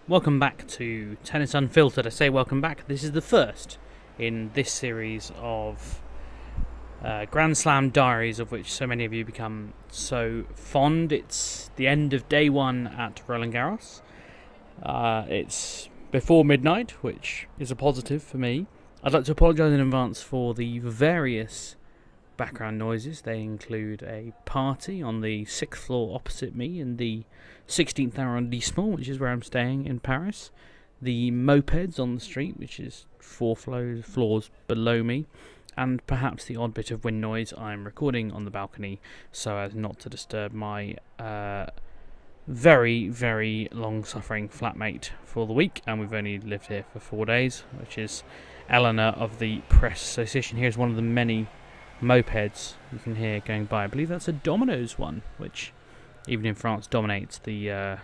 Welcome back to Tennis Unfiltered. I say welcome back. This is the first in this series of Grand Slam diaries, of which so many of you become so fond. It's the end of day one at Roland Garros. It's before midnight, which is a positive for me. I'd like to apologise in advance for the various background noises. They include a party on the 6th floor opposite me in the 16th arrondissement, which is where I'm staying in Paris. The mopeds on the street, which is 4 floors below me. And perhaps the odd bit of wind noise. I'm recording on the balcony so as not to disturb my very, very long-suffering flatmate for the week. And we've only lived here for 4 days, which is Aryna of the Press Association. Here's one of the many mopeds you can hear going by. I believe that's a Domino's one, which even in France dominates the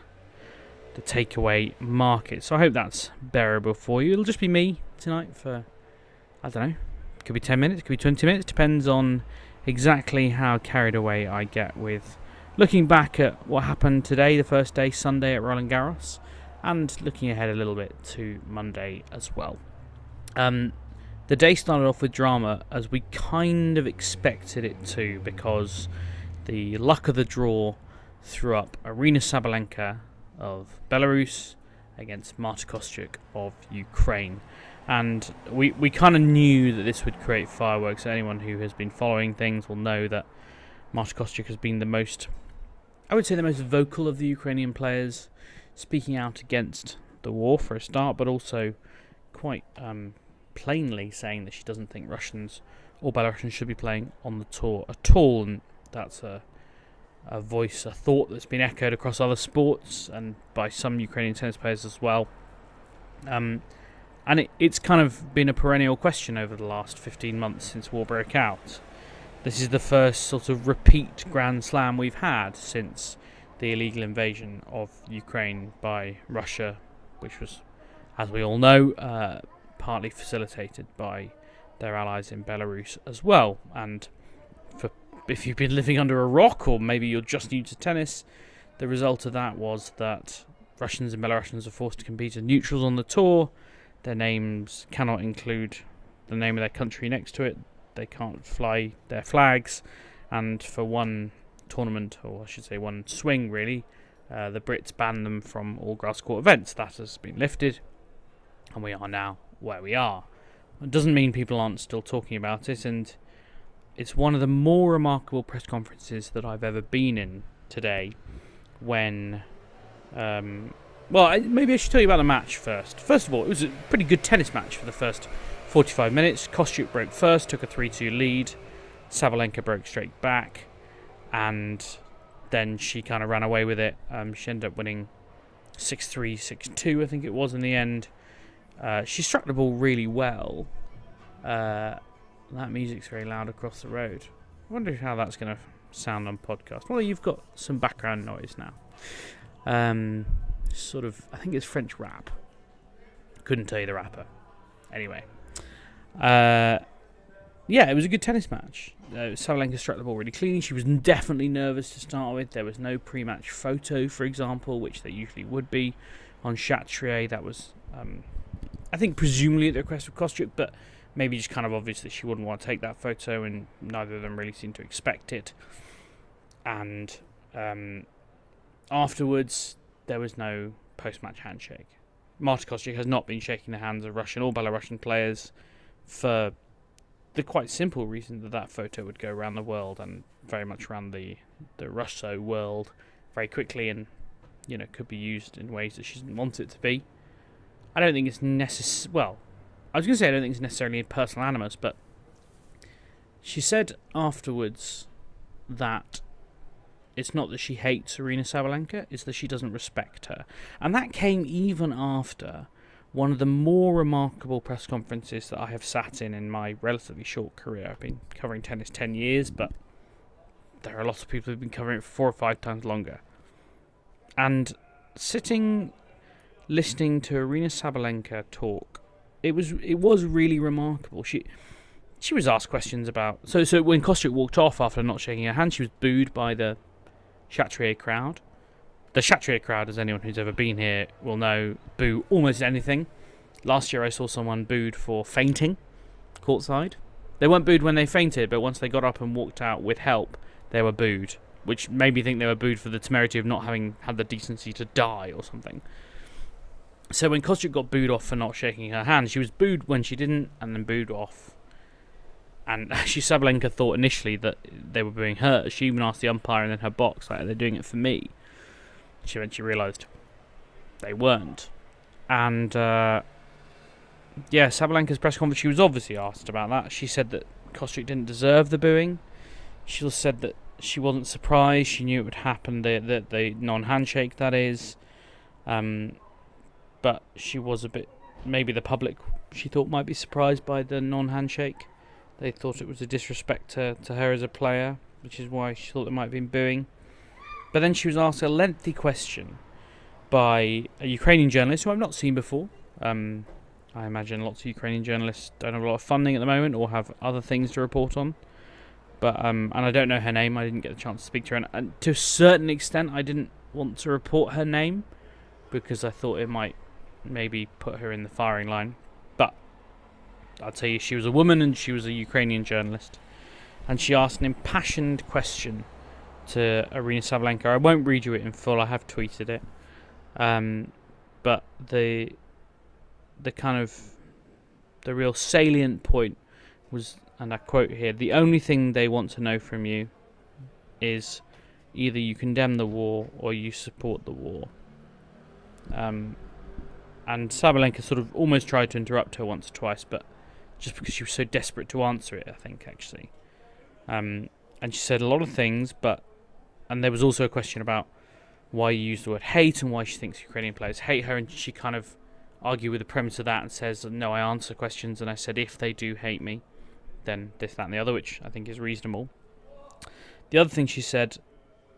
takeaway market. So I hope that's bearable for you. It'll just be me tonight for, I don't know, it could be 10 minutes, it could be 20 minutes, depends on exactly how carried away I get with looking back at what happened today, the first day, Sunday at Roland Garros, and looking ahead a little bit to Monday as well. The day started off with drama, as we kind of expected it to, because the luck of the draw threw up Aryna Sabalenka of Belarus against Marta Kostyuk of Ukraine. And we kind of knew that this would create fireworks. Anyone who has been following things will know that Marta Kostyuk has been the most, I would say, the most vocal of the Ukrainian players, speaking out against the war for a start, but also quite plainly saying that she doesn't think Russians or Belarusians should be playing on the tour at all. And that's a voice, a thought that's been echoed across other sports and by some Ukrainian tennis players as well. And it's kind of been a perennial question over the last 15 months since war broke out. This is the first sort of repeat Grand Slam we've had since the illegal invasion of Ukraine by Russia, which was, as we all know, partly facilitated by their allies in Belarus as well. And if you've been living under a rock, or maybe you're just new to tennis, the result of that was that Russians and Belarusians are forced to compete as neutrals on the tour. Their names cannot include the name of their country next to it. They can't fly their flags. And for one tournament, or I should say one swing really, the Brits banned them from all grass court events. That has been lifted, and we are now where we are. It doesn't mean people aren't still talking about it, and it's one of the more remarkable press conferences that I've ever been in today, when maybe I should tell you about the match first. First of all, it was a pretty good tennis match for the first 45 minutes. Kostyuk broke first, took a 3-2 lead. Sabalenka broke straight back, and then she kind of ran away with it. She ended up winning 6-3, 6-2, I think it was in the end. She struck the ball really well. That music's very loud across the road. I wonder how that's going to sound on podcast. Well, you've got some background noise now. Sort of, I think it's French rap. Couldn't tell you the rapper. Anyway. It was a good tennis match. Sabalenka struck the ball really cleanly. She was definitely nervous to start with. There was no pre-match photo, for example, which there usually would be on Chatrier. That was, I think, presumably at the request of Kostyuk, but maybe just kind of obvious that she wouldn't want to take that photo, and neither of them really seemed to expect it. And afterwards, there was no post-match handshake. Marta Kostyuk has not been shaking the hands of Russian or Belarusian players for the quite simple reason that photo would go around the world, and very much around the Russo world very quickly, and could be used in ways that she doesn't want it to be. I don't think it's necessary. Well, I was going to say I don't think it's necessarily a personal animus, but she said afterwards that it's not that she hates Aryna Sabalenka, it's that she doesn't respect her. And that came even after one of the more remarkable press conferences that I have sat in my relatively short career. I've been covering tennis 10 years, but there are a lot of people who've been covering it for 4 or 5 times longer. And sitting, listening to Aryna Sabalenka talk, it was really remarkable. She was asked questions about... So when Kostyuk walked off after not shaking her hand, she was booed by the Chatrier crowd. the Shatria crowd, as anyone who's ever been here will know, boo almost anything. Last year I saw someone booed for fainting courtside. They weren't booed when they fainted, but once they got up and walked out with help, they were booed, which made me think they were booed for the temerity of not having had the decency to die or something. So when Kostyuk got booed off for not shaking her hand, she was booed when she didn't, and then booed off. And actually Sabalenka thought initially that they were booing her. She even asked the umpire and then her box, like, are they doing it for me? She eventually realised they weren't. And Sabalenka's press conference, she was obviously asked about that. She said that Kostyuk didn't deserve the booing. She also said that she wasn't surprised. She knew it would happen, the non-handshake, that is. But she was a bit... Maybe the public, she thought, might be surprised by the non-handshake. They thought it was a disrespect to her as a player, which is why she thought there might have been booing. But then she was asked a lengthy question by a Ukrainian journalist who I've not seen before. I imagine lots of Ukrainian journalists don't have a lot of funding at the moment or have other things to report on. But and I don't know her name. I didn't get the chance to speak to her. And to a certain extent, I didn't want to report her name because I thought it might maybe put her in the firing line. But I'll tell you, she was a woman and she was a Ukrainian journalist. And she asked an impassioned question to Aryna Sabalenka. I won't read you it in full. I have tweeted it. But the kind of the real salient point was, and I quote here, the only thing they want to know from you is either you condemn the war or you support the war. And Sabalenka sort of almost tried to interrupt her once or twice, but just because she was so desperate to answer it, I think, actually. And she said a lot of things, and there was also a question about why you use the word hate and why she thinks Ukrainian players hate her, and she kind of argued with the premise of that and says, no, I answer questions and I said if they do hate me, then this, that and the other, which I think is reasonable. The other thing she said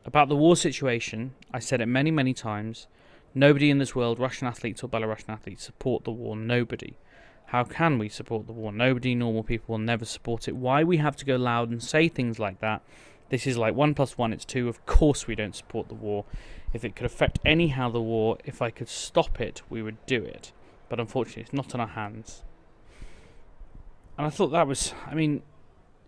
about the war situation, I said it many, many times, nobody in this world, Russian athletes or Belarusian athletes, support the war. Nobody. How can we support the war? Nobody, normal people, will never support it. Why we have to go loud and say things like that? This is like 1 + 1, it's 2. Of course we don't support the war. If it could affect anyhow the war, if I could stop it, we would do it. But unfortunately, it's not in our hands. And I thought that was, I mean,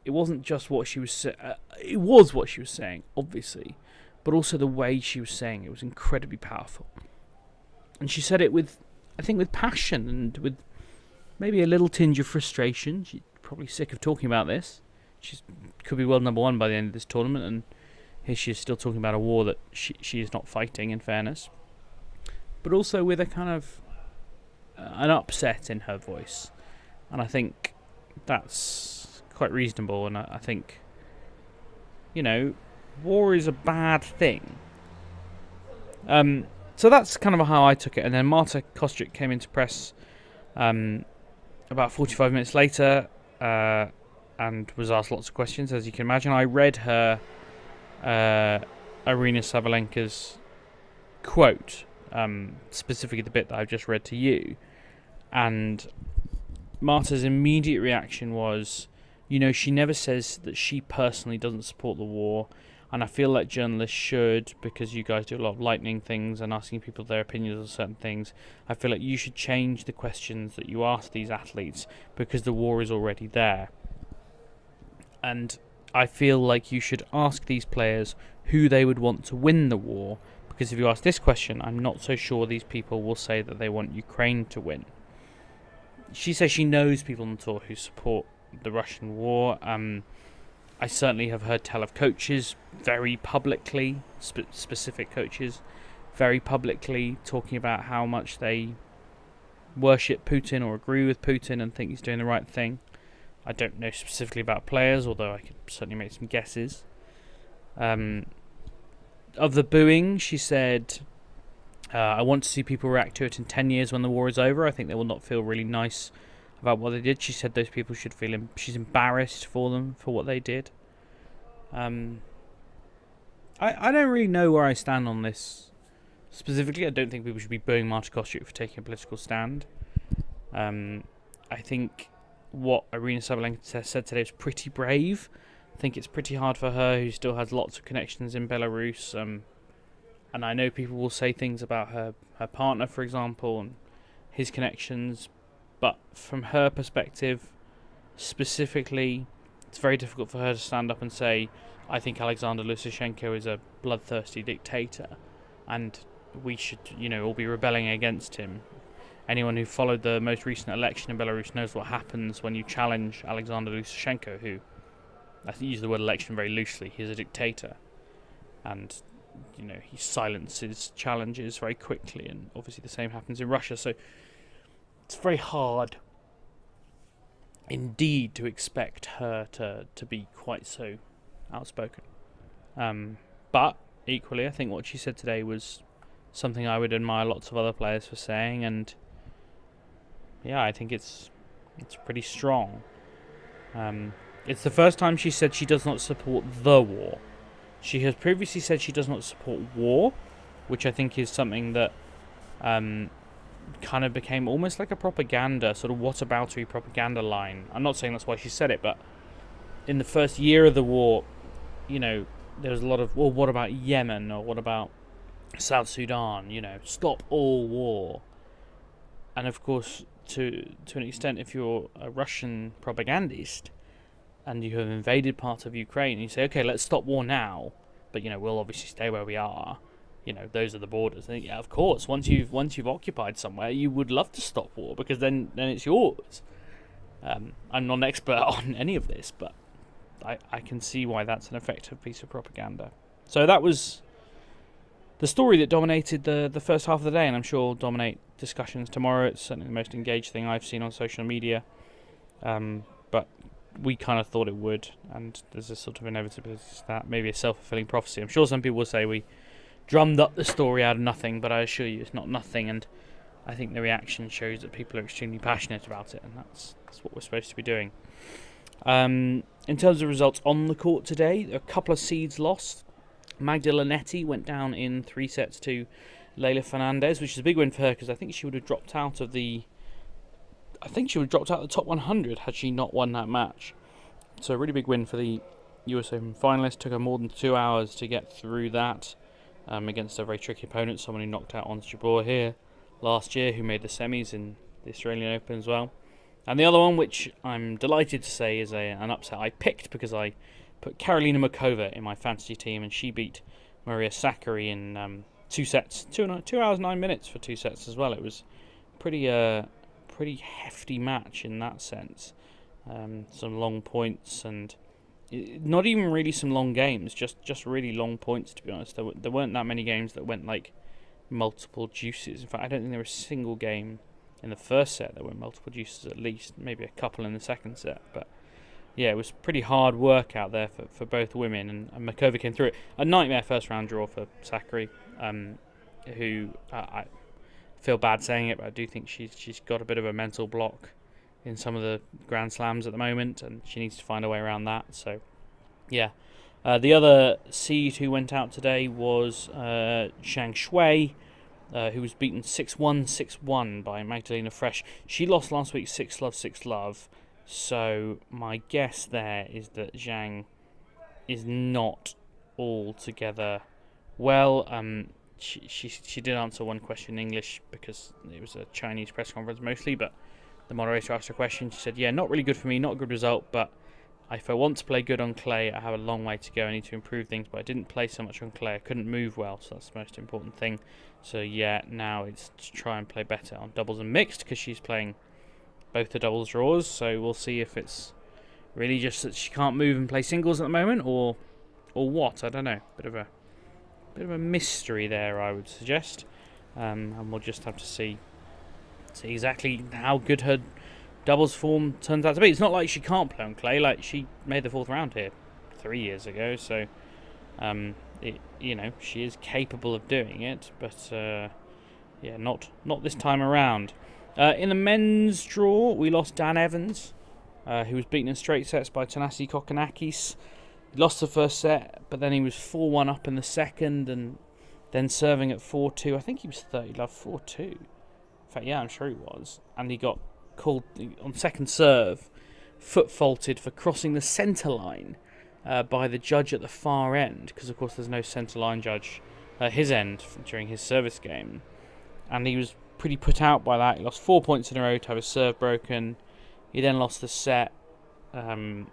it wasn't just what she was saying. It was what she was saying, obviously. But also the way she was saying it was incredibly powerful. And she said it with, I think, with passion and with maybe a little tinge of frustration. She's probably sick of talking about this. She could be world #1 by the end of this tournament, and here she is still talking about a war that she is not fighting, in fairness. But also with a kind of an upset in her voice. And I think that's quite reasonable, and I think, you know, war is a bad thing. So that's kind of how I took it. And then Marta Kostyuk came into press about 45 minutes later and was asked lots of questions, as you can imagine. I read her Aryna Sabalenka's quote, specifically the bit that I've just read to you. And Marta's immediate reaction was, you know, she never says that she personally doesn't support the war, and I feel like journalists should, because you guys do a lot of lightning things and asking people their opinions on certain things. I feel like you should change the questions that you ask these athletes because the war is already there. And I feel like you should ask these players who they would want to win the war, because if you ask this question, I'm not so sure these people will say that they want Ukraine to win. She says she knows people on the tour who support the Russian war. I certainly have heard tell of coaches very publicly, specific coaches, very publicly talking about how much they worship Putin or agree with Putin and think he's doing the right thing. I don't know specifically about players, although I could certainly make some guesses. Of the booing, she said, I want to see people react to it in 10 years when the war is over. I think they will not feel really nice about what they did. She said those people should feel she's embarrassed for them for what they did. I don't really know where I stand on this specifically. I don't think people should be booing Marta Kostyuk for taking a political stand. I think what Aryna Sabalenka said today was pretty brave. I think it's pretty hard for her, who still has lots of connections in Belarus. And I know people will say things about her partner, for example, and his connections, but from her perspective, specifically, it's very difficult for her to stand up and say, I think Alexander Lukashenko is a bloodthirsty dictator, and we should, all be rebelling against him. Anyone who followed the most recent election in Belarus knows what happens when you challenge Alexander Lukashenko, who, I use the word election very loosely, he's a dictator. And, he silences challenges very quickly, and obviously the same happens in Russia. So it's very hard indeed to expect her to be quite so outspoken. But equally, I think what she said today was something I would admire lots of other players for saying, and yeah, I think it's pretty strong. It's the first time she said she does not support the war. She has previously said she does not support war, which I think is something that kind of became almost like a propaganda, sort of whataboutery propaganda line. I'm not saying that's why she said it, but in the first year of the war, there was a lot of, well, what about Yemen, or what about South Sudan, stop all war. And of course, to an extent, if you're a Russian propagandist and you have invaded part of Ukraine and you say, okay, let's stop war now, but we'll obviously stay where we are, those are the borders. And yeah, of course, once you've occupied somewhere, you would love to stop war, because then it's yours. I'm not an expert on any of this, but I can see why that's an effective piece of propaganda. So that was the story that dominated the first half of the day, and I'm sure will dominate discussions tomorrow. It's certainly the most engaged thing I've seen on social media. But we kind of thought it would, and there's a sort of inevitability to that, maybe a self-fulfilling prophecy. I'm sure some people will say we drummed up the story out of nothing, but I assure you it's not nothing, and I think the reaction shows that people are extremely passionate about it, and that's what we're supposed to be doing. In terms of results on the court today, a couple of seeds lost. Magda Lanetti went down in 3 sets to Leylah Fernandez, which is a big win for her, because I think she would have dropped out of the top 100 had she not won that match. So a really big win for the US Open finalist. Took her more than 2 hours to get through that against a very tricky opponent, someone who knocked out Ons Jabeur here last year, who made the semis in the Australian Open as well. And the other one, which I'm delighted to say is an upset I picked, because I put Karolina Muchova in my fantasy team, and she beat Maria Sakkari in 2 sets, 2 hours 9 minutes for 2 sets as well. It was pretty hefty match in that sense. Some long points, and not even really some long games, just really long points, to be honest. There weren't that many games that went like multiple juices. In fact, I don't think there was a single game in the first set that went multiple juices, at least. Maybe a couple in the second set, but yeah, it was pretty hard work out there for both women, and Muchova came through it. A nightmare first round draw for Sakkari, who I feel bad saying it, but I do think she's got a bit of a mental block in some of the Grand Slams at the moment, and she needs to find a way around that. So yeah, the other seed who went out today was Zhang Shui, who was beaten 6-1, 6-1 by Magdalena Fresh. She lost last week 6-love, 6-love. So my guess there is that Zhang is not altogether well. She did answer one question in English, because it was a Chinese press conference mostly, but the moderator asked her a question. She said, yeah, not really good for me, not a good result, but if I want to play good on clay, I have a long way to go. I need to improve things, but I didn't play so much on clay. I couldn't move well, so that's the most important thing. So yeah, now it's to try and play better on doubles and mixed, because she's playing both the doubles draws. So we'll see if it's really just that she can't move and play singles at the moment, or what. I don't know. Bit of a mystery there, I would suggest. And we'll just have to see exactly how good her doubles form turns out to be. It's not like she can't play on clay. Like, she made the 4th round here 3 years ago, so she is capable of doing it, but yeah, not this time around. In the men's draw, we lost Dan Evans, who was beaten in straight sets by Thanasi Kokkinakis. He lost the first set, but then he was 4-1 up in the second, and then serving at 4-2. I think he was 30-love 4-2. In fact, yeah, I'm sure he was. And he got called on second serve, foot faulted for crossing the centre line by the judge at the far end, because of course there's no centre line judge at his end during his service game, and he was pretty put out by that. He lost 4 points in a row to have his serve broken. He then lost the set, and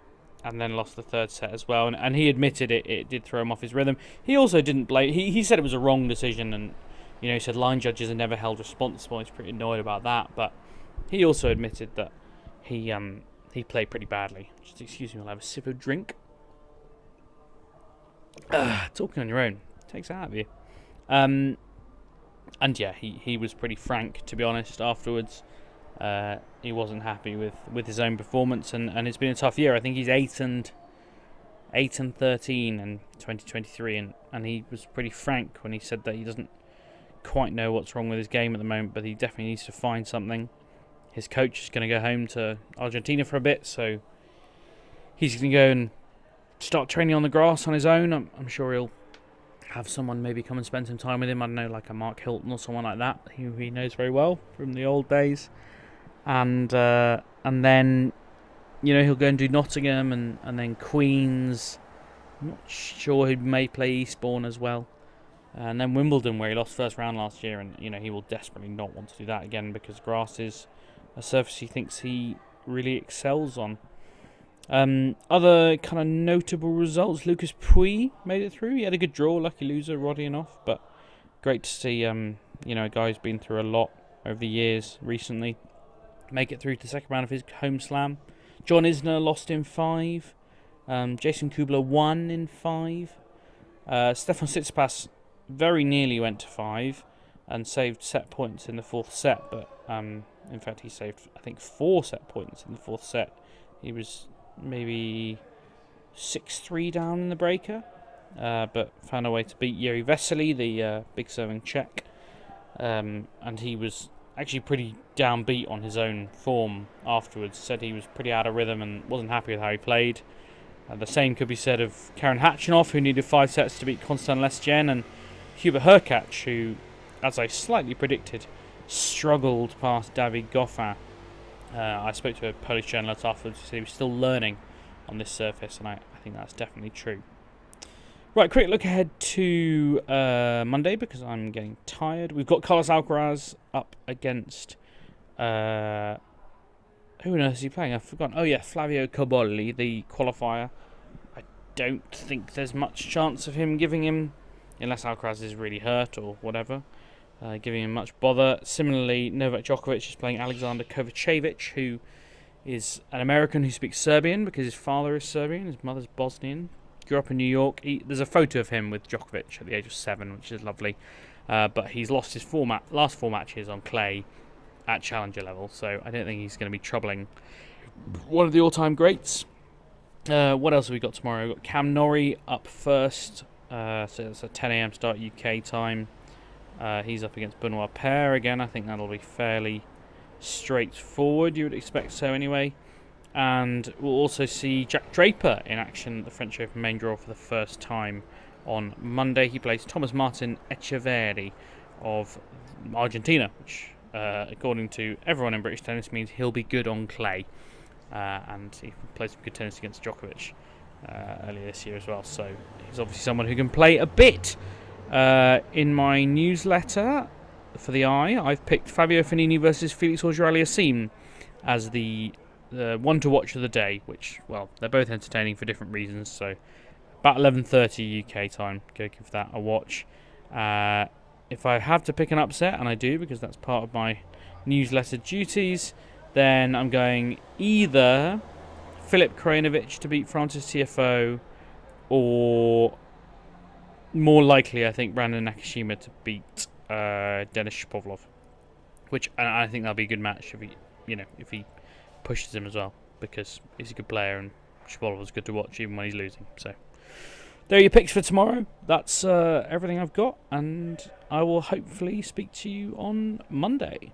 then lost the third set as well. And he admitted it did throw him off his rhythm. He also didn't blame. He said it was a wrong decision, and he said line judges are never held responsible. He's pretty annoyed about that, but he also admitted that he played pretty badly. Just excuse me, I'll have a sip of drink. Talking on your own takes it out of you. And yeah, he was pretty frank, to be honest, afterwards. He wasn't happy with his own performance, and it's been a tough year. I think he's 8 and 13 in 2023, and he was pretty frank when he said that he doesn't quite know what's wrong with his game at the moment, but he definitely needs to find something. His coach is going to go home to Argentina for a bit, so he's going to go and start training on the grass on his own. I'm sure he'll have someone maybe come and spend some time with him. I don't know, like a Mark Hilton or someone like that, who he knows very well from the old days. And then he'll go and do Nottingham and then Queen's. I'm not sure he may play Eastbourne as well. And then Wimbledon, where he lost first round last year, and he will desperately not want to do that again, because grass is a surface he thinks he really excels on. Other kind of notable results: Lucas Pouille made it through. He had a good draw, lucky loser, Roddying off, but great to see a guy who's been through a lot over the years recently make it through to the second round of his home slam. John Isner lost in 5. Jason Kubler won in 5. Stefan Tsitsipas very nearly went to 5 and saved set points in the 4th set, but in fact he saved, I think, 4 set points in the 4th set. He was maybe 6-3 down in the breaker, but found a way to beat Jiri Vesely, the big serving Czech, and he was actually pretty downbeat on his own form afterwards. Said he was pretty out of rhythm and wasn't happy with how he played. The same could be said of Karen Khachanov, who needed 5 sets to beat Constant Lesgen, and Hubert Hurkacz, who, as I slightly predicted, struggled past David Goffin. I spoke to a Polish journalist afterwards who said he was still learning on this surface, and I think that's definitely true. Right, quick look ahead to Monday, because I'm getting tired. We've got Carlos Alcaraz up against... who on earth is he playing? I've forgotten. Oh yeah, Flavio Cobolli, the qualifier. I don't think there's much chance of him giving him, unless Alcaraz is really hurt or whatever, giving him much bother. Similarly, Novak Djokovic is playing Alexander Kovacevic, who is an American who speaks Serbian because his father is Serbian, his mother's Bosnian. Grew up in New York. There's a photo of him with Djokovic at the age of 7, which is lovely. But he's lost his last 4 matches on clay at challenger level, so I don't think he's going to be troubling one of the all-time greats. What else have we got tomorrow? We've got Cam Norrie up first, so it's a 10 a.m. start UK time. He's up against Benoit Paire again. I think that'll be fairly straightforward, you would expect so anyway. And we'll also see Jack Draper in action at the French Open main draw for the first time on Monday. He plays Thomas Martin Echeverri of Argentina, which, according to everyone in British tennis, means he'll be good on clay. And he played some good tennis against Djokovic earlier this year as well. So he's obviously someone who can play a bit. In my newsletter for the Eye, I've picked Fabio Fognini versus Felix Auger-Aliassime as the one to watch of the day, which, well, they're both entertaining for different reasons. So about 11:30 UK time, go give that a watch. If I have to pick an upset, and I do because that's part of my newsletter duties, then I'm going either Filip Krajinovic to beat Francis Tiafoe, or more likely, I think, Brandon Nakashima to beat Denis Shapovalov. Which, and I think that'll be a good match if he pushes him as well, because he's a good player and Shapovalov's good to watch even when he's losing. So there are your picks for tomorrow. That's everything I've got, and I will hopefully speak to you on Monday.